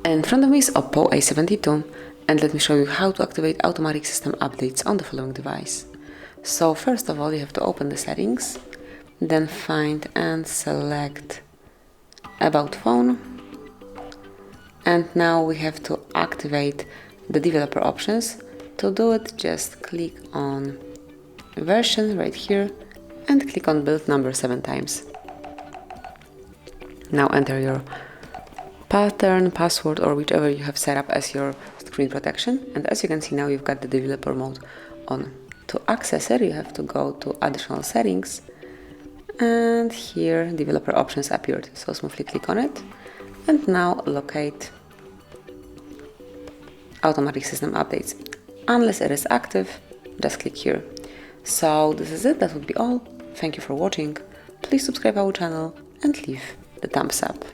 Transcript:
In front of me is OPPO A72, and let me show you how to activate automatic system updates on the following device. So first of all, you have to open the settings, then find and select About Phone, and now we have to activate the developer options. To do it, just click on version right here and click on build number 7 times. Now enter your pattern, password, or whichever you have set up as your screen protection, and as you can see now you've got the developer mode on. To access it, you have to go to additional settings, and here developer options appeared, so smoothly click on it and now locate automatic system updates. Unless it is active, just click here. So this is it, that would be all. Thank you for watching. Please subscribe our channel and leave the thumbs up.